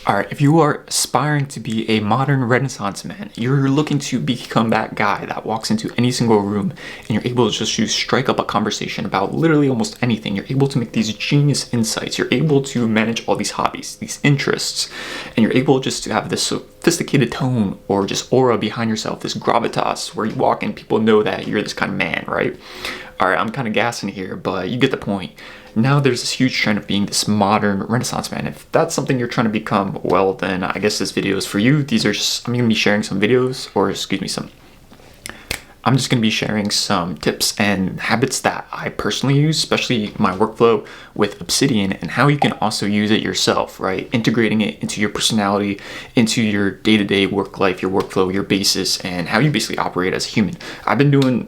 Alright, if you are aspiring to be a modern Renaissance man, you're looking to become that guy that walks into any single room and you're able to strike up a conversation about literally almost anything. You're able to make these genius insights. You're able to manage all these hobbies, these interests, and you're able just to have this sophisticated tone or just aura behind yourself, this gravitas where you walk and people know that you're this kind of man, right? Alright, I'm kind of gassing here, but you get the point. Now there's this huge trend of being this modern Renaissance man. If that's something you're trying to become, well, then I guess this video is for you. I'm going to be sharing some videos, I'm just going to be sharing some tips and habits that I personally use, especially my workflow with Obsidian, and how you can also use it yourself, right? Integrating it into your personality, into your day-to-day work life, your workflow, your basis, and how you basically operate as a human. I've been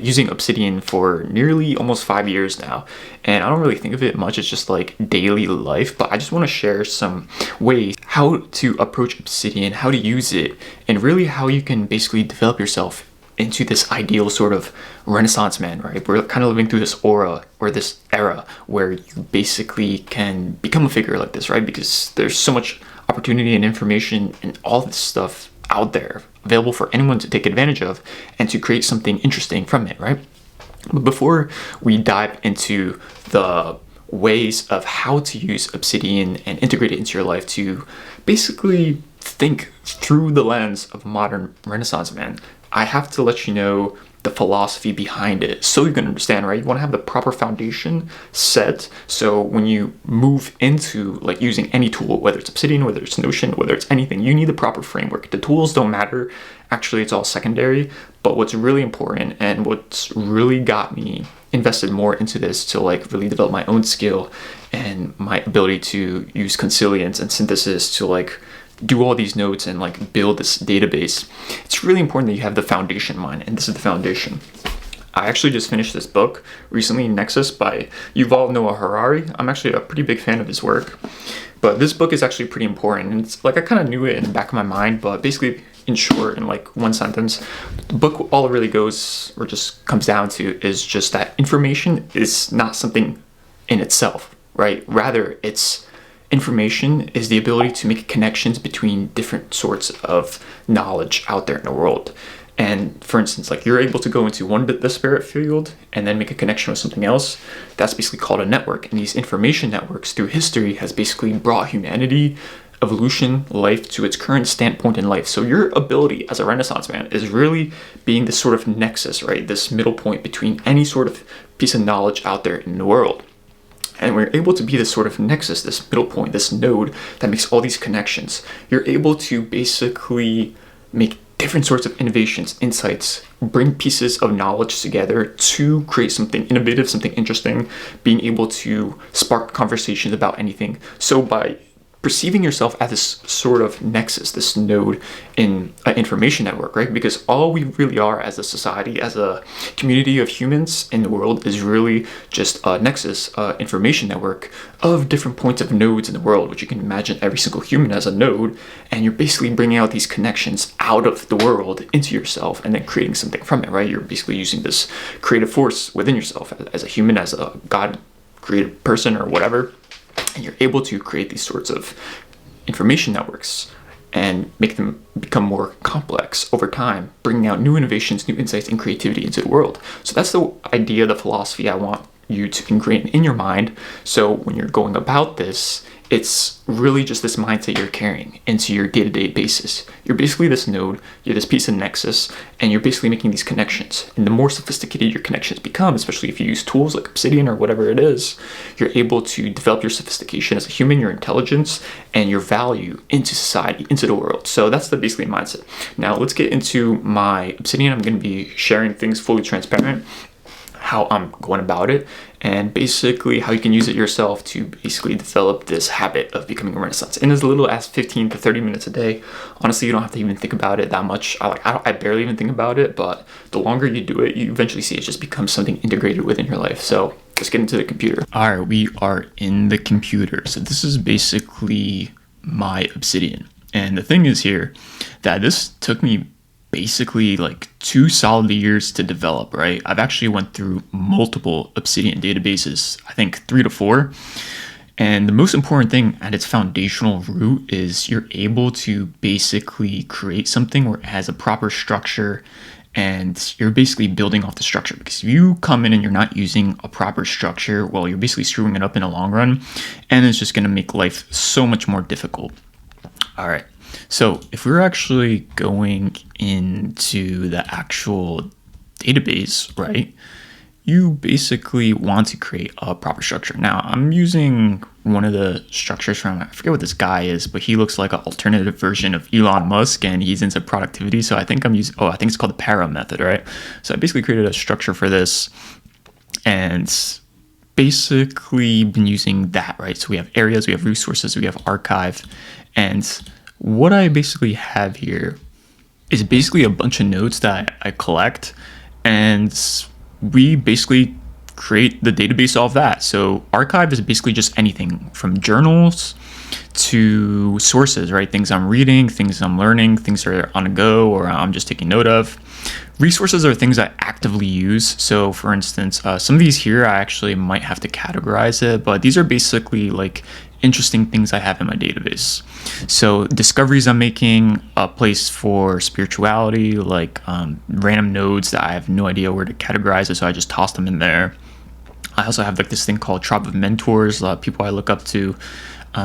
using Obsidian for nearly almost 5 years now, and I don't really think of it much as just like daily life, but I just want to share some ways how to approach Obsidian, how to use it, and really how you can basically develop yourself into this ideal sort of Renaissance man, right? We're kind of living through this aura or this era where you basically can become a figure like this, right? Because there's so much opportunity and information and all this stuff out there available for anyone to take advantage of and to create something interesting from it, right? But before we dive into the ways of how to use Obsidian and integrate it into your life to basically think through the lens of modern Renaissance man, I have to let you know the philosophy behind it so you can understand, right? You want to have the proper foundation set so when you move into like using any tool, whether it's Obsidian, whether it's Notion, whether it's anything, you need the proper framework. The tools don't matter. Actually, it's all secondary. But what's really important and what's really got me invested more into this to like really develop my own skill and my ability to use consilience and synthesis to like do all these notes and like build this database. It's really important that you have the foundation in mind, and this is the foundation. I actually just finished this book recently, Nexus by Yuval Noah Harari. I'm actually a pretty big fan of his work, but this book is actually pretty important. And it's like I kind of knew it in the back of my mind, but basically in short, in like one sentence, the book all it really goes or just comes down to is just that information is not something in itself, right? Rather, information is the ability to make connections between different sorts of knowledge out there in the world. And for instance, like you're able to go into one disparate field and then make a connection with something else. That's basically called a network. And these information networks through history has basically brought humanity, evolution, life to its current standpoint in life. So your ability as a Renaissance man is really being this sort of nexus, right? This middle point between any sort of piece of knowledge out there in the world. And we're able to be this sort of nexus, this middle point, this node that makes all these connections. You're able to basically make different sorts of innovations, insights, bring pieces of knowledge together to create something innovative, something interesting, being able to spark conversations about anything. So by perceiving yourself as this sort of nexus, this node in an information network, right? Because all we really are as a society, as a community of humans in the world is really just a nexus, information network of different points of nodes in the world, which you can imagine every single human as a node. And you're basically bringing out these connections out of the world into yourself and then creating something from it, right? You're basically using this creative force within yourself as a human, as a God created person or whatever. And you're able to create these sorts of information networks and make them become more complex over time, bringing out new innovations, new insights, and creativity into the world. So that's the idea, the philosophy I want you to ingrain in your mind. So when you're going about this, it's really just this mindset you're carrying into your day-to-day basis. You're basically this node, you're this piece of nexus, and you're basically making these connections. And the more sophisticated your connections become, especially if you use tools like Obsidian or whatever it is, you're able to develop your sophistication as a human, your intelligence, and your value into society, into the world. So that's the basically mindset. Now let's get into my Obsidian. I'm going to be sharing things fully transparent, how I'm going about it, and basically how you can use it yourself to basically develop this habit of becoming a Renaissance. In as little as 15 to 30 minutes a day. Honestly, you don't have to even think about it that much. I barely even think about it, but the longer you do it, you eventually see it just becomes something integrated within your life. So let's get into the computer. All right, we are in the computer. So this is basically my Obsidian. And the thing is here that this took me basically like 2 solid years to develop, right? I've actually went through multiple Obsidian databases, I think 3 to 4. And the most important thing at its foundational root is you're able to basically create something where it has a proper structure, and you're basically building off the structure. Because if you come in and you're not using a proper structure, well, you're basically screwing it up in the long run, and it's just going to make life so much more difficult. All right. So if we're actually going into the actual database, right, you basically want to create a proper structure. Now, I'm using one of the structures from, I forget what this guy is, but he looks like an alternative version of Elon Musk, and he's into productivity. So I think I'm using, I think it's called the para method, right? So I basically created a structure for this, and basically been using that, right? So we have areas, we have resources, we have archive, and what I basically have here is basically a bunch of nodes that I collect, and we basically create the database off that. So archive is basically just anything from journals to sources, right? Things I'm reading, things I'm learning, things that are on the go or I'm just taking note of. Resources are things I actively use. So for instance, some of these here, I actually might have to categorize it, but these are basically like interesting things I have in my database. So discoveries I'm making, a place for spirituality, like random nodes that I have no idea where to categorize it, so I just toss them in there. I also have like this thing called Tribe of Mentors, people I look up to.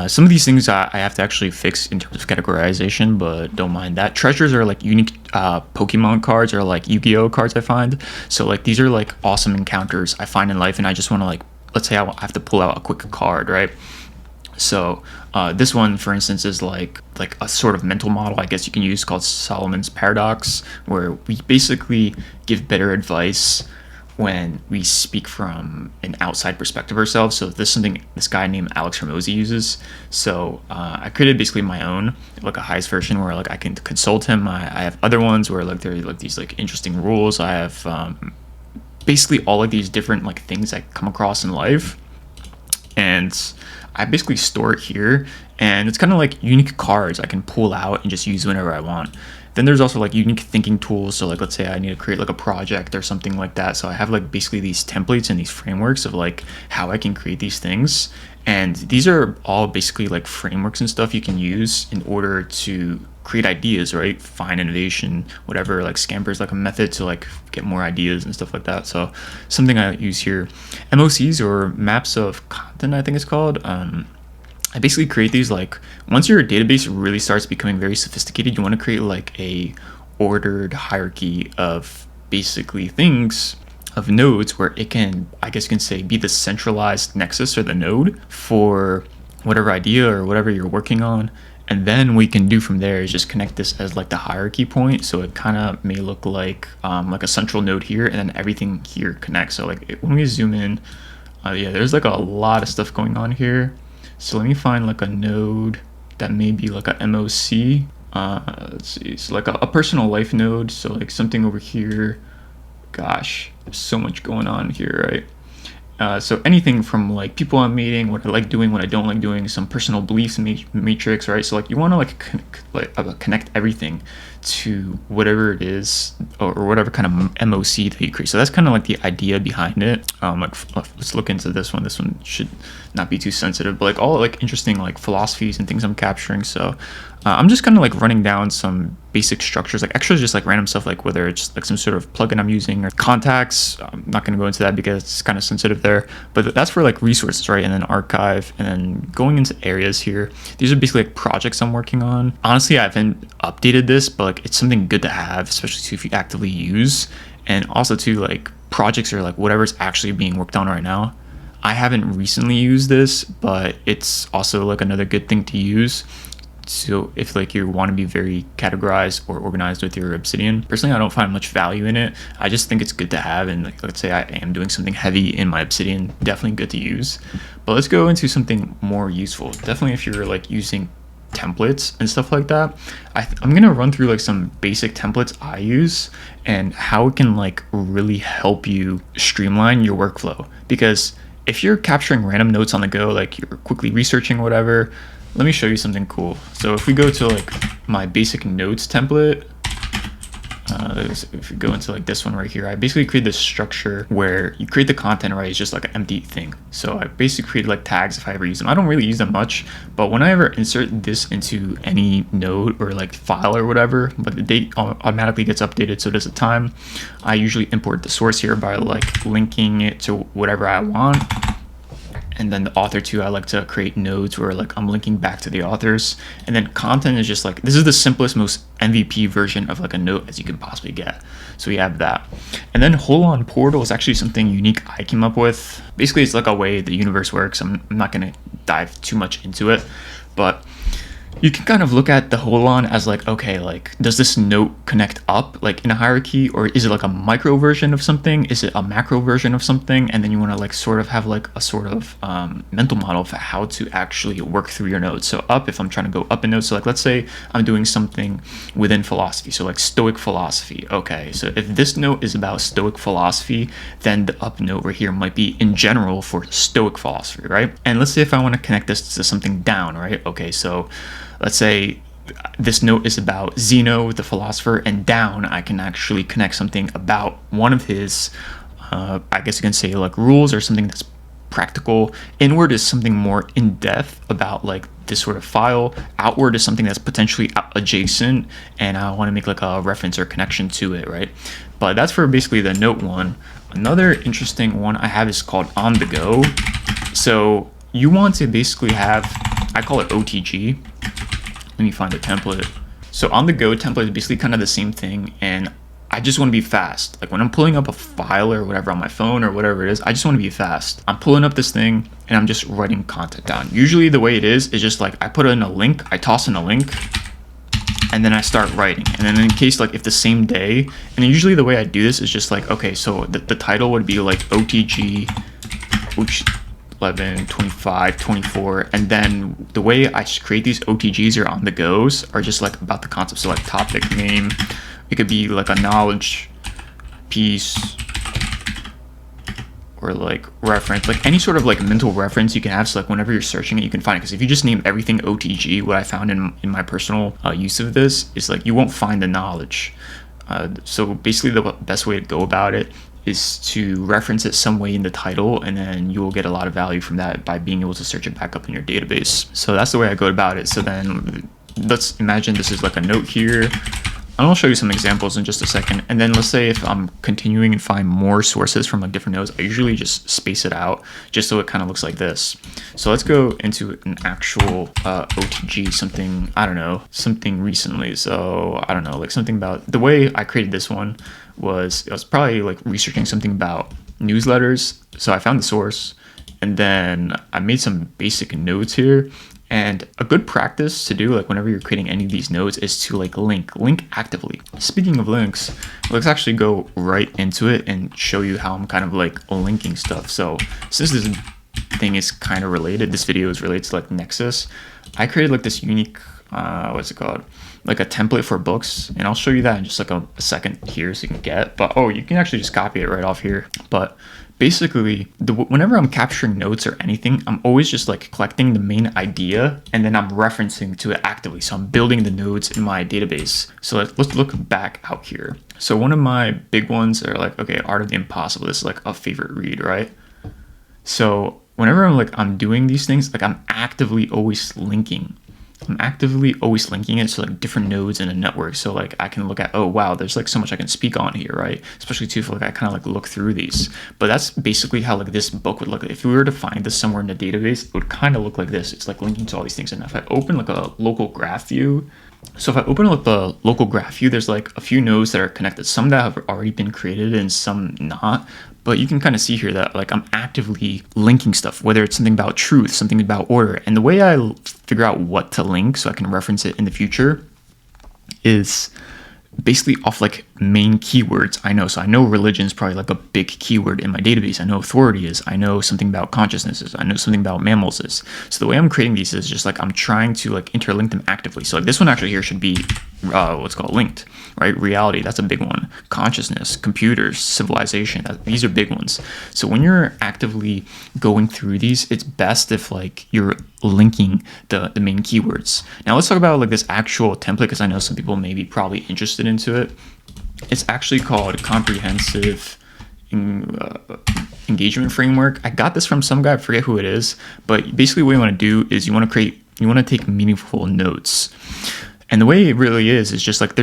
Some of these things I have to actually fix in terms of categorization, but don't mind that. Treasures are like unique Pokemon cards or like Yu-Gi-Oh cards I find. So like these are like awesome encounters I find in life, and I just want to like, let's say I have to pull out a quick card, right? So this one, for instance, is like a sort of mental model I guess you can use called Solomon's Paradox, where we basically give better advice when we speak from an outside perspective ourselves. So this is something this guy named Alex Ramosi uses. So I created basically my own, like a highest version where like I can consult him. I have other ones where like there are like these like interesting rules. I have basically all of these different like things I come across in life, and I basically store it here, and it's kind of like unique cards I can pull out and just use whenever I want. Then there's also like unique thinking tools. So like, let's say I need to create like a project or something like that. So I have like basically these templates and these frameworks of like how I can create these things. And these are all basically like frameworks and stuff you can use in order to create ideas, right? Find innovation, whatever, like Scamper's like a method to like get more ideas and stuff like that. So something I use here, MOCs or maps of content, I think it's called. I basically create these like, once your database really starts becoming very sophisticated, you want to create like a ordered hierarchy of basically things, of nodes, where it can, I guess you can say, be the centralized nexus or the node for whatever idea or whatever you're working on. And then what you can do from there is just connect this as like the hierarchy point. So it kind of may look like a central node here, and then everything here connects. So like when we zoom in, yeah, there's like a lot of stuff going on here. So let me find like a node that may be like a MOC. Let's see, so like a personal life node. So like something over here. Gosh, there's so much going on here, right? So anything from like people I'm meeting, what I like doing, what I don't like doing, some personal beliefs matrix, right? So like you want to like connect everything to whatever it is or whatever kind of MOC that you create. So that's kind of like the idea behind it. Let's look into this one. This one should not be too sensitive, but like all like interesting like philosophies and things I'm capturing. So I'm just kind of like running down some basic structures, like actually just like random stuff, like whether it's like some sort of plugin I'm using or contacts. I'm not going to go into that because it's kind of sensitive there, but that's for like resources, right? And then archive, and then going into areas here. These are basically like projects I'm working on. Honestly, I haven't updated this, but like it's something good to have, especially if you actively use. And also too, like projects are like whatever's actually being worked on right now. I haven't recently used this, but it's also like another good thing to use. So if like you want to be very categorized or organized with your Obsidian, personally I don't find much value in it. I just think it's good to have, and like let's say I am doing something heavy in my Obsidian, definitely good to use. But let's go into something more useful. Definitely if you're like using templates and stuff like that, I'm gonna run through like some basic templates I use and how it can like really help you streamline your workflow. Because if you're capturing random notes on the go, like you're quickly researching whatever, let me show you something cool. So if we go to like my basic notes template, if you go into like this one right here, I basically create this structure where you create the content, right? It's just like an empty thing. So I basically created like tags if I ever use them. I don't really use them much, but when I ever insert this into any node or like file or whatever, like the date automatically gets updated, so does the time. I usually import the source here by like linking it to whatever I want. And then the author too, I like to create nodes where like I'm linking back to the authors. And then content is just like, this is the simplest, most MVP version of like a note as you can possibly get. So we have that. And then hold on portal is actually something unique I came up with. Basically it's like a way the universe works. I'm not gonna dive too much into it, but you can kind of look at the hold on as like, okay, like does this note connect up like in a hierarchy, or is it like a micro version of something? Is it a macro version of something? And then you want to like sort of have like a sort of mental model for how to actually work through your nodes. So up, if I'm trying to go up in nodes, so like let's say I'm doing something within philosophy, so like Stoic philosophy. Okay, so if this note is about Stoic philosophy, then the up note right here might be in general for Stoic philosophy, right? And let's say if I want to connect this to something down, right? Okay, so let's say this note is about Zeno, the philosopher, and down I can actually connect something about one of his, I guess you can say like rules or something that's practical. Inward is something more in depth about like this sort of file. Outward is something that's potentially adjacent, and I want to make like a reference or connection to it, right? But that's for basically the note one. Another interesting one I have is called on the go. So you want to basically have, I call it OTG. Let me find a template. So on the go template is basically kind of the same thing, and I just want to be fast. Like when I'm pulling up a file or whatever on my phone or whatever it is, I just want to be fast. I'm pulling up this thing and I'm just writing content down. Usually the way it is just like I put in a link, I toss in a link, and then I start writing. And then in case like if the same day, and usually the way I do this is just like, okay, so the title would be like OTG, 11, 25, 24, and then the way I create these OTGs or on the goes are just like about the concept. So like topic, name, it could be like a knowledge piece or like reference, like any sort of like mental reference you can have. So like whenever you're searching it, you can find it. Because if you just name everything OTG, what I found in my personal use of this is like you won't find the knowledge. So basically the best way to go about it is to reference it some way in the title, and then you will get a lot of value from that by being able to search it back up in your database. So that's the way I go about it. So then let's imagine this is like a note here. I'll show you some examples in just a second. And then let's say if I'm continuing and find more sources from like different nodes, I usually just space it out just so it kind of looks like this. So let's go into an actual OTG, something, I don't know, something recently. So I don't know, like something about the way I created this one was, I was probably like researching something about newsletters. So I found the source and then I made some basic nodes here. And a good practice to do, like whenever you're creating any of these nodes, is to like link actively. Speaking of links, let's actually go right into it and show you how I'm kind of like linking stuff. So since this thing is kind of related, this video is related to like Nexus, I created like this unique, what's it called? Like a template for books. And I'll show you that in just like a second here so you can get, but oh, you can actually just copy it right off here. But basically, whenever I'm capturing notes or anything, I'm always just like collecting the main idea and then I'm referencing to it actively. So I'm building the nodes in my database. So let's look back out here. So one of my big ones are like, okay, Art of the Impossible. This is like a favorite read, right? So whenever I'm doing these things, like I'm actively always linking. I'm actively always linking it to like different nodes in a network. So like I can look at, oh wow, there's like so much I can speak on here, right? Especially too if like I kind of like look through these. But that's basically how like this book would look. If we were to find this somewhere in the database, it would kind of look like this. It's like linking to all these things. And if I open like a local graph view, so if I open up the local graph view, there's like a few nodes that are connected, some that have already been created and some not. But you can kind of see here that like I'm actively linking stuff, whether it's something about truth, something about order. And the way I figure out what to link so I can reference it in the future is basically off like main keywords I know. So I know religion is probably like a big keyword in my database. I know authority is. I know something about consciousness is. I know something about mammals is. So the way I'm creating these is just like I'm trying to like interlink them actively. So like this one actually here should be what's called linked, right? Reality, that's a big one. Consciousness, computers, civilization, these are big ones. So when you're actively going through these, it's best if like you're linking the main keywords. Now let's talk about like this actual template, because I know some people may be probably interested into it. It's actually called Comprehensive Engagement Framework. I got this from some guy, I forget who it is, but basically what you want to do is you want to take meaningful notes. And the way it really is just like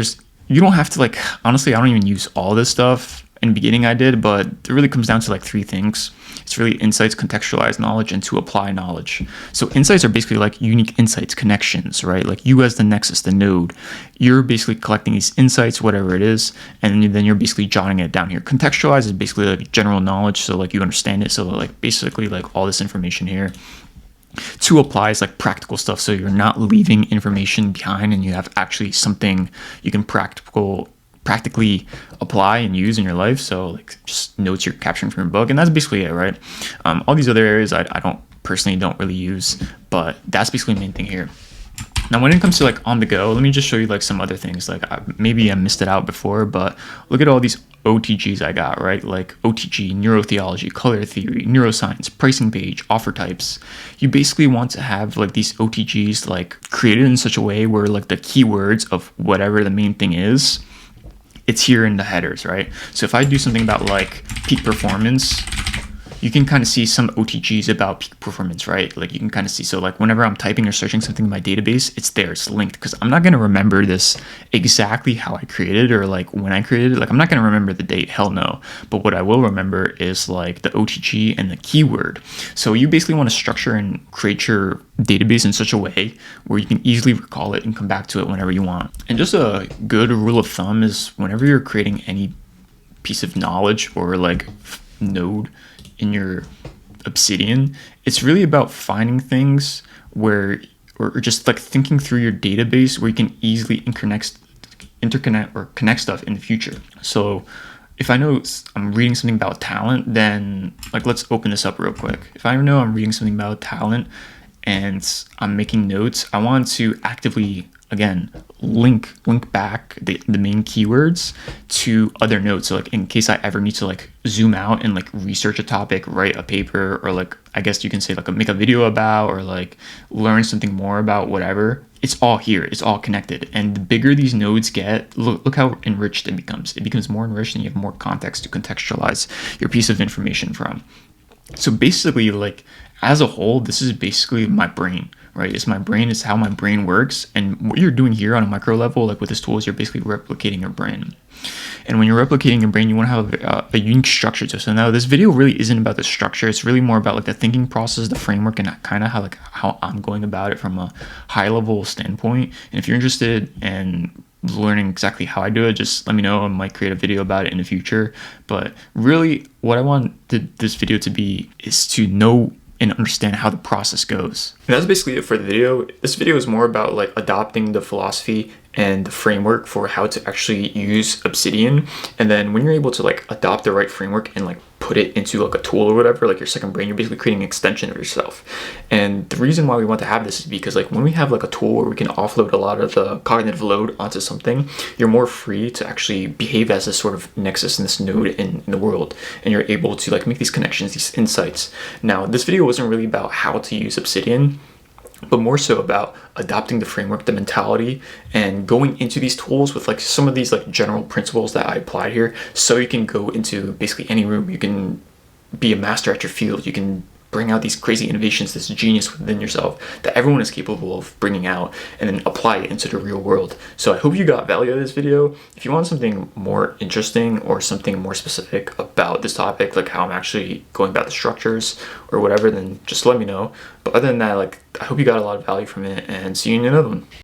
you don't have to like, honestly, I don't even use all this stuff. In the beginning I did, but it really comes down to like 3 things. It's really insights, contextualize knowledge, and to apply knowledge. So insights are basically like unique insights, connections, right? Like you as the nexus, the node, you're basically collecting these insights, whatever it is, and then you're basically jotting it down here. Contextualize is basically like general knowledge, so like you understand it. So like basically like all this information here. To apply is like practical stuff, so you're not leaving information behind and you have actually something you can practically apply and use in your life. So like just notes you're capturing from your book, and that's basically it, right? All these other areas I don't really use, but that's basically the main thing here. Now when it comes to like on the go, let me just show you like some other things. Like maybe I missed it out before, but look at all these OTGs I got, right? Like OTG, neurotheology, color theory, neuroscience, pricing page, offer types. You basically want to have like these OTGs like created in such a way where like the keywords of whatever the main thing is, it's here in the headers, right? So if I do something about like peak performance, you can kind of see some OTGs about peak performance, right? Like you can kind of see, so like whenever I'm typing or searching something in my database, it's there, it's linked, because I'm not going to remember this exactly how I created or like when I created it. Like I'm not going to remember the date, hell no. But what I will remember is like the OTG and the keyword. So you basically want to structure and create your database in such a way where you can easily recall it and come back to it whenever you want. And just a good rule of thumb is whenever you're creating any piece of knowledge or like node in your Obsidian, it's really about finding things where, or just like thinking through your database where you can easily interconnect or connect stuff in the future. So if I know I'm reading something about talent, then like let's open this up real quick. If I know I'm reading something about talent and I'm making notes, I want to actively, again, link back the main keywords to other notes. So like in case I ever need to like zoom out and like research a topic, write a paper, or like I guess you can say like make a video about, or like learn something more about whatever, it's all here, it's all connected. And the bigger these nodes get, look how enriched it becomes more enriched, and you have more context to contextualize your piece of information from. So basically, like as a whole, this is basically my brain, right? It's my brain, it's how my brain works. And what you're doing here on a micro level, like with this tool, is you're basically replicating your brain. And when you're replicating your brain, you want to have a unique structure to it. So now this video really isn't about the structure. It's really more about like the thinking process, the framework, and kind of how I'm going about it from a high level standpoint. And if you're interested in learning exactly how I do it, just let me know. I might create a video about it in the future. But really what I want this video to be is to know and understand how the process goes. And that's basically it for the video. This video is more about like adopting the philosophy and the framework for how to actually use Obsidian. And then when you're able to like adopt the right framework and like put it into like a tool or whatever, like your second brain, you're basically creating an extension of yourself. And the reason why we want to have this is because like when we have like a tool where we can offload a lot of the cognitive load onto something, you're more free to actually behave as a sort of nexus in this node in the world. And you're able to like make these connections, these insights. Now, this video wasn't really about how to use Obsidian, but more so about adopting the framework, the mentality, and going into these tools with like some of these like general principles that I applied here, so you can go into basically any room. You can be a master at your field. You can bring out these crazy innovations, this genius within yourself that everyone is capable of bringing out, and then apply it into the real world. So I hope you got value out of this video. If you want something more interesting or something more specific about this topic, like how I'm actually going about the structures or whatever, then just let me know. But other than that, like I hope you got a lot of value from it, and see you in another one.